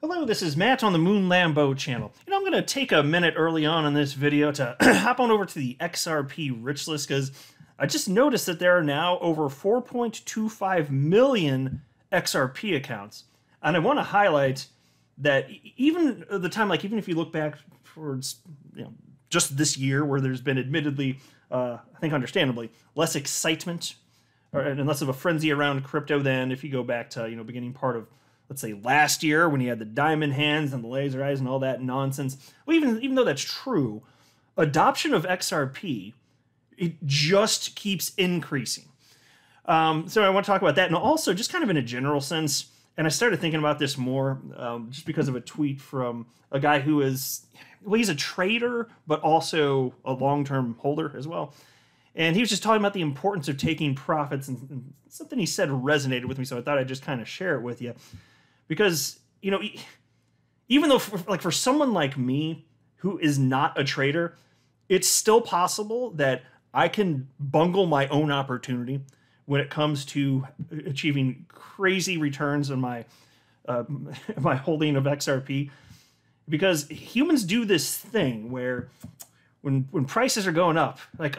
Hello, this is Matt on the Moon Lambo channel. I'm going to take a minute early on in this video to hop on over to the Xrp Rich List because I just noticed that there are now over 4.25 million XRP accounts. And I want to highlight that even at the time, like even if you look back towards just this year where there's been admittedly, I think understandably, less excitement and less of a frenzy around crypto than if you go back to, beginning part of, let's say, last year when you had the diamond hands and the laser eyes and all that nonsense. Well, even though that's true, adoption of XRP, it just keeps increasing. So I want to talk about that, and also just kind of in a general sense, and I started thinking about this more just because of a tweet from a guy who is, well, he's a trader, but also a long-term holder as well. And he was just talking about the importance of taking profits, and something he said resonated with me, so I thought I'd just kind of share it with you. Because, even though for someone like me who is not a trader, it's still possible that I can bungle my own opportunity when it comes to achieving crazy returns on my my holding of XRP. Because humans do this thing where when prices are going up, like,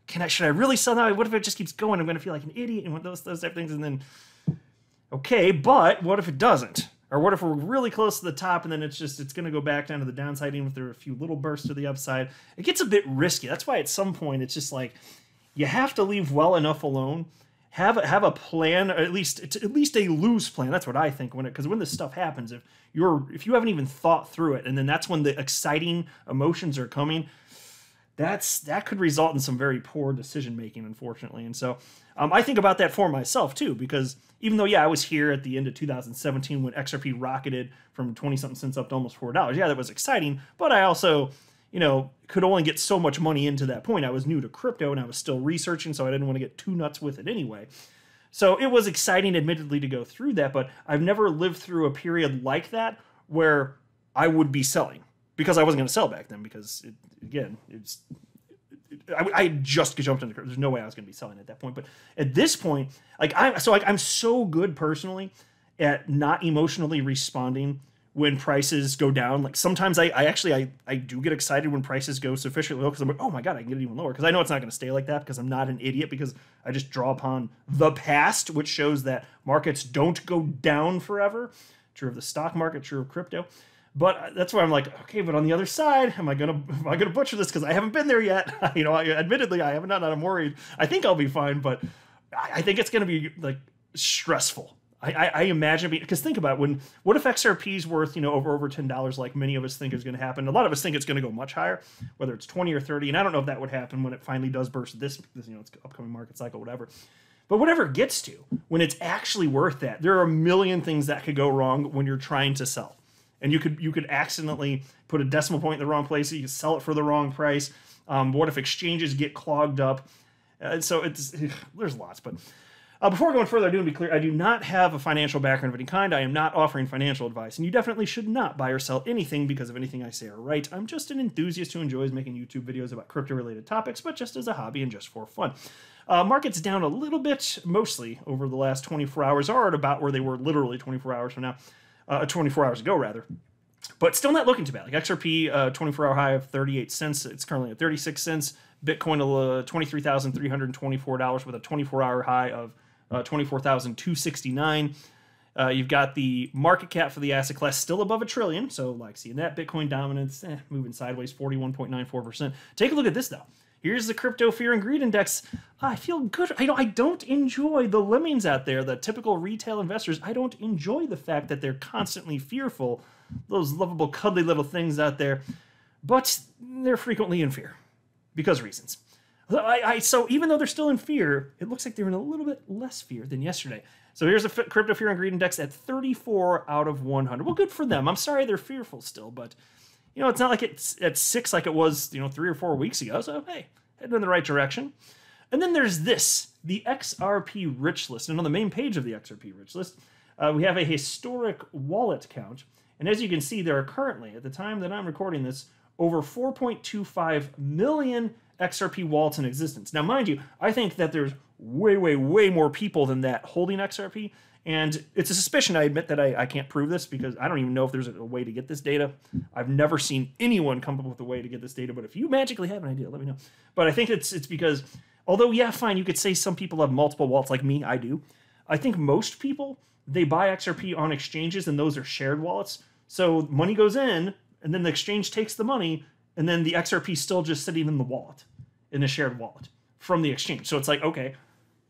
should I really sell now? What if it just keeps going? I'm going to feel like an idiot and those type of things, and then okay, but what if it doesn't? Or what if we're really close to the top and then it's going to go back down to the downside even if there are a few little bursts to the upside? It gets a bit risky. That's why at some point it's just like you have to leave well enough alone. Have a plan, or at least a loose plan. That's what I think because when this stuff happens, if you haven't even thought through it, and then that's when the exciting emotions are coming, that could result in some very poor decision making, unfortunately. And so I think about that for myself too, because even though I was here at the end of 2017 when XRP rocketed from 20-something cents up to almost $4. Yeah, that was exciting, but I also could only get so much money into that point. I was new to crypto and I was still researching, so I didn't want to get too nuts with it anyway. So it was exciting, admittedly, to go through that, but I've never lived through a period like that where I would be selling, because I wasn't going to sell back then, because I just jumped into crypto. There's no way I was going to be selling at that point. But at this point, I'm so good personally at not emotionally responding when prices go down. Like sometimes I do get excited when prices go sufficiently low, because I'm like, oh my god, I can get it even lower, because I know it's not going to stay like that, because I'm not an idiot, because I just draw upon the past, which shows that markets don't go down forever. True of the stock market, true of crypto. But that's why I'm like, okay, but on the other side, am I gonna butcher this, because I haven't been there yet? Admittedly, I haven't done that. I'm worried. I think I'll be fine, but I think it's gonna be like stressful. I imagine, because think about it, what if XRP is worth over $10, like many of us think is going to happen? A lot of us think it's going to go much higher, whether it's 20 or 30, and I don't know if that would happen when it finally does burst this it's upcoming market cycle, whatever. But whatever it gets to, when it's actually worth that, there are a million things that could go wrong when you're trying to sell. And you could accidentally put a decimal point in the wrong place. You can sell it for the wrong price. What if exchanges get clogged up? So there's lots. But before going further, I do want to be clear. I do not have a financial background of any kind. I am not offering financial advice. And you definitely should not buy or sell anything because of anything I say or write. I'm just an enthusiast who enjoys making YouTube videos about crypto-related topics, but just as a hobby and just for fun. Market's down a little bit, mostly over the last 24 hours, or at about where they were literally 24 hours from now. 24 hours ago, rather. But still not looking too bad. Like XRP, 24-hour high of 38 cents. It's currently at 36 cents. Bitcoin, $23,324 with a 24-hour high of $24,269. You've got the market cap for the asset class still above $1 trillion. So, like, seeing that Bitcoin dominance, moving sideways, 41.94%. Take a look at this, though. Here's the Crypto Fear and Greed Index. I feel good. I don't enjoy the lemmings out there, the typical retail investors. I don't enjoy the fact that they're constantly fearful, those lovable, cuddly little things out there. But they're frequently in fear, because reasons. So even though they're still in fear, it looks like they're in a little bit less fear than yesterday. So here's the Crypto Fear and Greed Index at 34 out of 100. Well, good for them. I'm sorry they're fearful still, but it's not like it's at 6 like it was, 3 or 4 weeks ago. So, hey, heading in the right direction. And then there's this, the Xrp Rich List. And on the main page of the Xrp Rich List, we have a historic wallet count. And as you can see, there are currently, at the time that I'm recording this, over 4.25 million XRP wallets in existence. Now, mind you, I think that there's way, way, way more people than that holding XRP. And it's a suspicion. I admit that I can't prove this because I don't even know if there's a way to get this data. I've never seen anyone come up with a way to get this data. But if you magically have an idea, let me know. But I think it's because, although, yeah, fine, you could say some people have multiple wallets like me, I do. I think most people, they buy XRP on exchanges and those are shared wallets. So money goes in and then the exchange takes the money and then the XRP is still just sitting in the wallet, in a shared wallet from the exchange. So it's like, okay,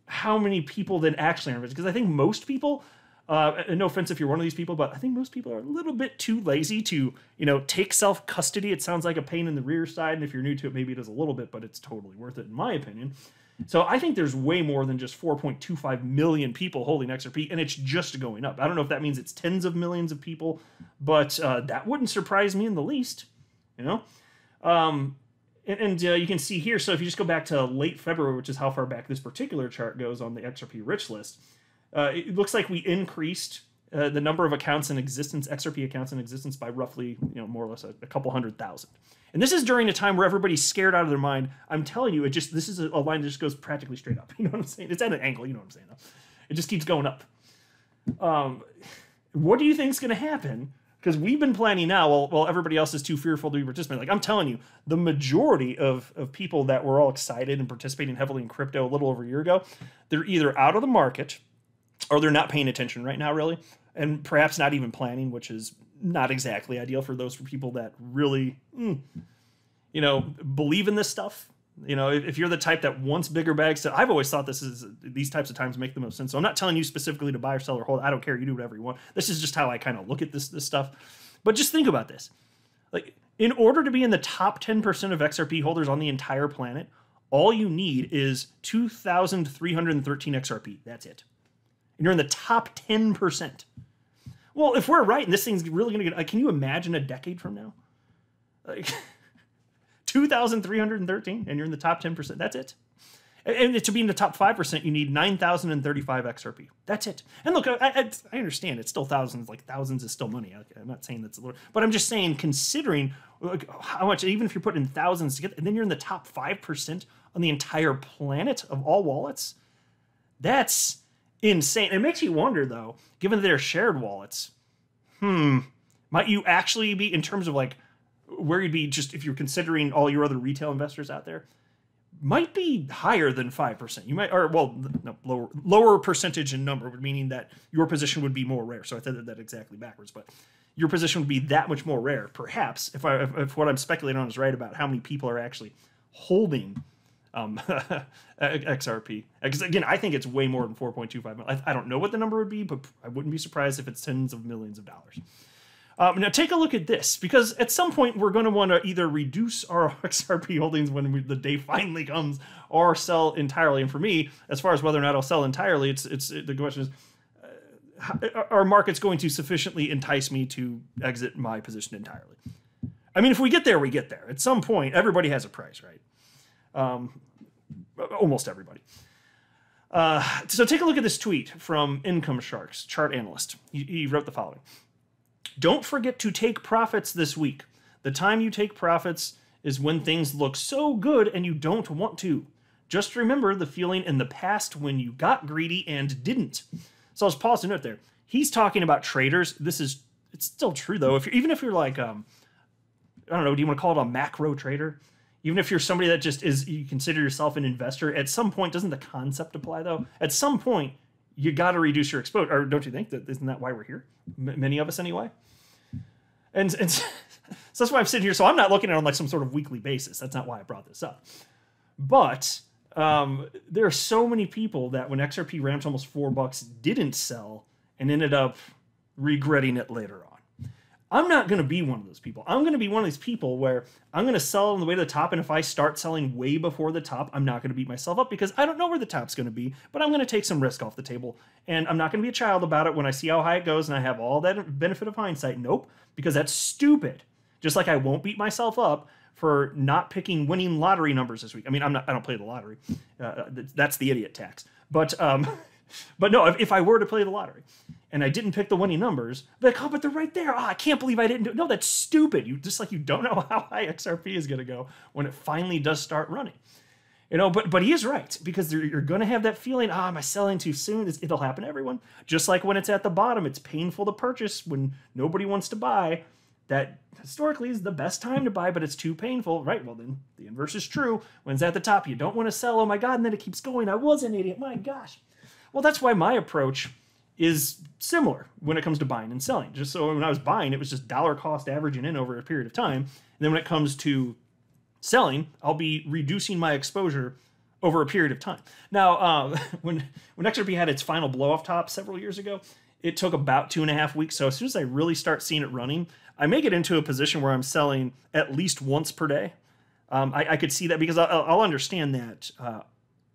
how many people then actually are? Because I think most people, and no offense if you're one of these people, but I think most people are a little bit too lazy to, take self-custody. It sounds like a pain in the rear side, and if you're new to it, maybe it is a little bit, but it's totally worth it in my opinion. So I think there's way more than just 4.25 million people holding XRP, and it's just going up. I don't know if that means it's tens of millions of people, but that wouldn't surprise me in the least, And you can see here, so if you just go back to late February, which is how far back this particular chart goes on the Xrp Rich List, it looks like we increased the number of accounts in existence, Xrp accounts in existence, by roughly, more or less a couple 100,000. And this is during a time where everybody's scared out of their mind. I'm telling you, this is a line that just goes practically straight up. You know what I'm saying? It's at an angle, you know what I'm saying? It just keeps going up. What do you think is going to happen? Because we've been planning now, while everybody else is too fearful to be participating. Like, I'm telling you, the majority of people that were all excited and participating heavily in crypto a little over a year ago, they're either out of the market or they're not paying attention right now, really, and perhaps not even planning, which is not exactly ideal for those people that really, believe in this stuff. If you're the type that wants bigger bags, I've always thought these types of times make the most sense. So I'm not telling you specifically to buy or sell or hold. I don't care. You do whatever you want. This is just how I kind of look at this stuff. But just think about this. Like, in order to be in the top 10% of XRP holders on the entire planet, all you need is 2,313 XRP. That's it. And you're in the top 10%. Well, if we're right and this thing's really going to get... can you imagine a decade from now? Like... 2,313, and you're in the top 10%. That's it. And to be in the top 5%, you need 9,035 XRP. That's it. And look, I understand it's still thousands. Like, thousands is still money. I'm not saying that's a little, but I'm just saying, considering how much, even if you're putting in thousands to get, and then you're in the top 5% on the entire planet of all wallets, that's insane. It makes you wonder, though, given that they're shared wallets, might you actually be, in terms of like, where you'd be just if you're considering all your other retail investors out there, might be higher than 5%. You might, or well, no, lower percentage in number, meaning that your position would be more rare. So I said that exactly backwards, but your position would be that much more rare, perhaps, if what I'm speculating on is right about how many people are actually holding XRP. Because again, I think it's way more than 4.25 million. I don't know what the number would be, but I wouldn't be surprised if it's tens of millions of dollars. Now take a look at this, because at some point we're going to want to either reduce our XRP holdings when the day finally comes, or sell entirely. And for me, as far as whether or not I'll sell entirely, the question is, are markets going to sufficiently entice me to exit my position entirely? I mean, if we get there, we get there. At some point, everybody has a price, right? Almost everybody. So take a look at this tweet from Income Sharks, chart analyst. He wrote the following. Don't forget to take profits this week. The time you take profits is when things look so good and you don't want to. Just remember the feeling in the past when you got greedy and didn't. So I'll just pause to note there. He's talking about traders. It's still true though. Even if you're like, I don't know, do you want to call it a macro trader? Even if you're somebody that just you consider yourself an investor, at some point, doesn't the concept apply though? At some point, you got to reduce your exposure, or don't you think? Isn't that why we're here? Many of us anyway. And so that's why I'm sitting here. So I'm not looking at it on like some sort of weekly basis. That's not why I brought this up. But there are so many people that when XRP ran to almost $4 didn't sell and ended up regretting it later on. I'm not going to be one of those people. I'm going to be one of these people where I'm going to sell on the way to the top, and if I start selling way before the top, I'm not going to beat myself up because I don't know where the top's going to be, but I'm going to take some risk off the table, and I'm not going to be a child about it when I see how high it goes and I have all that benefit of hindsight. Nope, because that's stupid. Just like I won't beat myself up for not picking winning lottery numbers this week. I mean, I don't play the lottery. That's the idiot tax. But no, if I were to play the lottery, and I didn't pick the winning numbers, but oh, but they're right there. Oh, I can't believe I didn't do it. No, that's stupid. You don't know how high XRP is going to go when it finally does start running. But he is right, because you're going to have that feeling, am I selling too soon? It'll happen to everyone. Just like when it's at the bottom, it's painful to purchase when nobody wants to buy. That historically is the best time to buy, but it's too painful, right? Well, then the inverse is true. When it's at the top, you don't want to sell. Oh my God, and then it keeps going. I was an idiot. My gosh. Well, that's why my approach is similar when it comes to buying and selling. Just so when I was buying, it was just dollar cost averaging in over a period of time. And then when it comes to selling, I'll be reducing my exposure over a period of time. Now, when XRP had its final blow-off top several years ago, it took about 2.5 weeks. So as soon as I really start seeing it running, I may get into a position where I'm selling at least once per day. I could see that, because I'll understand that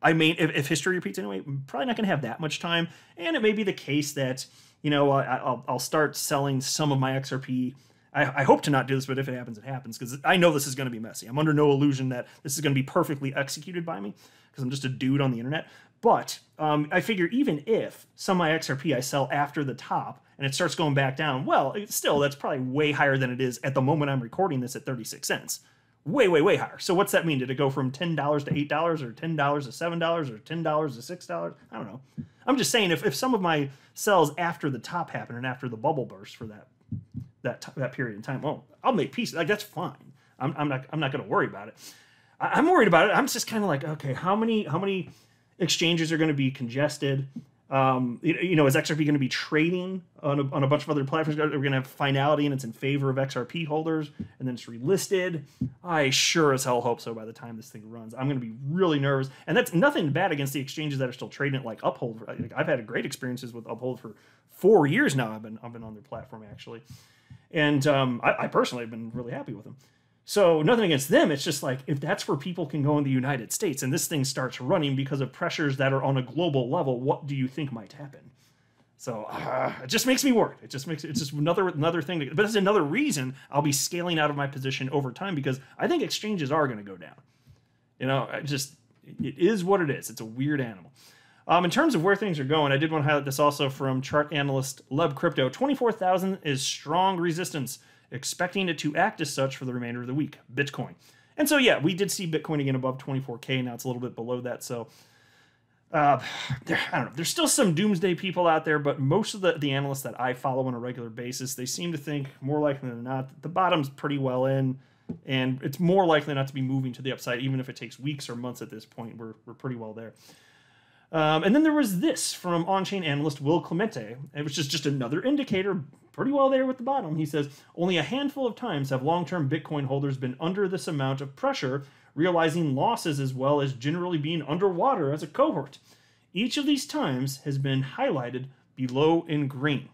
I may, if history repeats anyway, I'm probably not going to have that much time. And it may be the case that, I'll start selling some of my XRP. I hope to not do this, but if it happens, it happens, because I know this is going to be messy. I'm under no illusion that this is going to be perfectly executed by me, because I'm just a dude on the internet. But I figure even if some of my XRP I sell after the top and it starts going back down, well, still, that's probably way higher than it is at the moment I'm recording this at 36 cents. Way, way, way higher. So what's that mean? Did it go from $10 to $8 or $10 to $7 or $10 to $6? I don't know. I'm just saying, if some of my sells after the top happen and after the bubble burst for that period in time, well, I'll make peace. Like, that's fine. I'm not going to worry about it. I'm worried about it. I'm just kind of like, okay, how many exchanges are going to be congested? Is XRP going to be trading on a bunch of other platforms? We're going to have finality and it's in favor of XRP holders, and then it's relisted. I sure as hell hope so by the time this thing runs. I'm going to be really nervous. And that's nothing bad against the exchanges that are still trading it, like Uphold. I've had great experiences with Uphold for 4 years now. I've been on their platform, actually. And I personally have been really happy with them. So nothing against them. It's just like, if that's where people can go in the United States and this thing starts running because of pressures that are on a global level, what do you think might happen? So it just makes me worried. It's just another thing. But it's another reason I'll be scaling out of my position over time, because I think exchanges are going to go down. It is what it is. It's a weird animal. In terms of where things are going, I did want to highlight this also from chart analyst Leb Crypto. 24,000 is strong resistance, expecting it to act as such for the remainder of the week. Bitcoin. And so, yeah, we did see Bitcoin again above 24K. Now it's a little bit below that. So, I don't know. There's still some doomsday people out there, but most of the analysts that I follow on a regular basis, they seem to think more likely than not that the bottom's pretty well in, and it's more likely not to be moving to the upside, even if it takes weeks or months at this point. We're pretty well there. And then there was this from on-chain analyst Will Clemente, which is just another indicator, pretty well there with the bottom. He says, only a handful of times have long-term Bitcoin holders been under this amount of pressure, realizing losses as well as generally being underwater as a cohort. Each of these times has been highlighted below in green.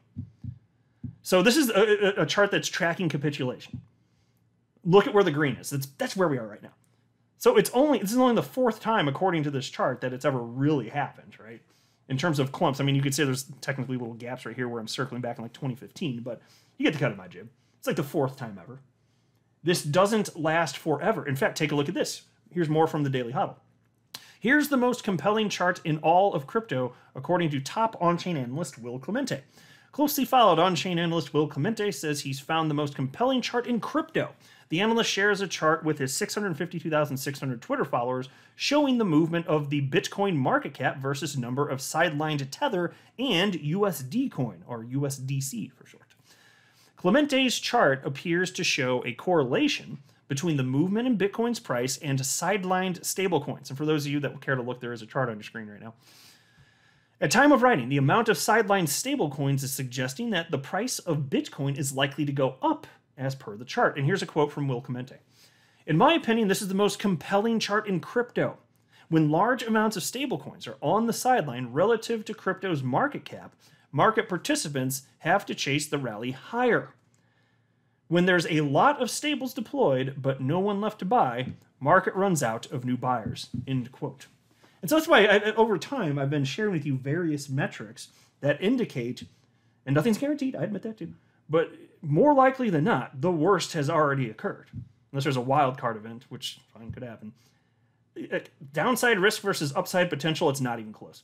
So this is a chart that's tracking capitulation. Look at where the green is. That's where we are right now. So this is only the fourth time, according to this chart, that it's ever really happened, right? In terms of clumps. I mean, you could say there's technically little gaps right here where I'm circling back in like 2015, but you get the cut of my jib. It's like the fourth time ever. This doesn't last forever. In fact, take a look at this. Here's more from the Daily Huddle. Here's the most compelling chart in all of crypto, according to top on-chain analyst Will Clemente. Closely followed on-chain analyst Will Clemente says he's found the most compelling chart in crypto. The analyst shares a chart with his 652,600 Twitter followers showing the movement of the Bitcoin market cap versus number of sidelined Tether and USD coin, or USDC for short. Clemente's chart appears to show a correlation between the movement in Bitcoin's price and sidelined stablecoins. And for those of you that care to look, there is a chart on your screen right now. At time of writing, the amount of sidelined stablecoins is suggesting that the price of Bitcoin is likely to go up as per the chart. And here's a quote from Will Clemente. In my opinion, this is the most compelling chart in crypto. When large amounts of stablecoins are on the sideline relative to crypto's market cap, market participants have to chase the rally higher. When there's a lot of stables deployed, but no one left to buy, market runs out of new buyers. End quote. And so that's why over time I've been sharing with you various metrics that indicate, and nothing's guaranteed, I admit that too, but more likely than not, the worst has already occurred. Unless there's a wild card event, which fine could happen. Downside risk versus upside potential, it's not even close.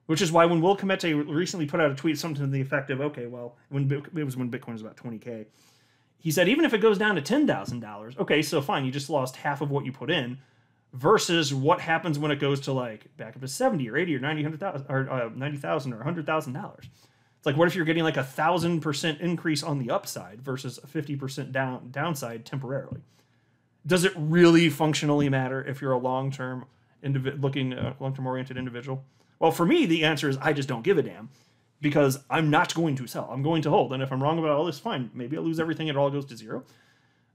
Which is why when Will Comete recently put out a tweet, something to the effect of, okay, well, it was when Bitcoin was about 20K. He said, even if it goes down to $10,000, okay, so fine, you just lost half of what you put in, versus what happens when it goes to like back up to 70 or 80 or 90, 100,000 or 90,000 or $100,000. It's like, what if you're getting like 1,000% increase on the upside versus a 50% downside temporarily? Does it really functionally matter if you're a long-term long-term oriented individual? Well, for me, the answer is I just don't give a damn, because I'm not going to sell. I'm going to hold. And if I'm wrong about all this, fine. Maybe I'll lose everything and it all goes to zero.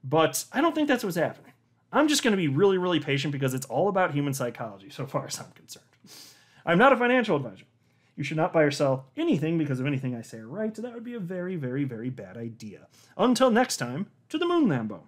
But I don't think that's what's happening. I'm just going to be really, really patient because it's all about human psychology so far as I'm concerned. I'm not a financial advisor. You should not buy or sell anything because of anything I say or write. That would be a very, very, very bad idea. Until next time, to the moon, Lambo.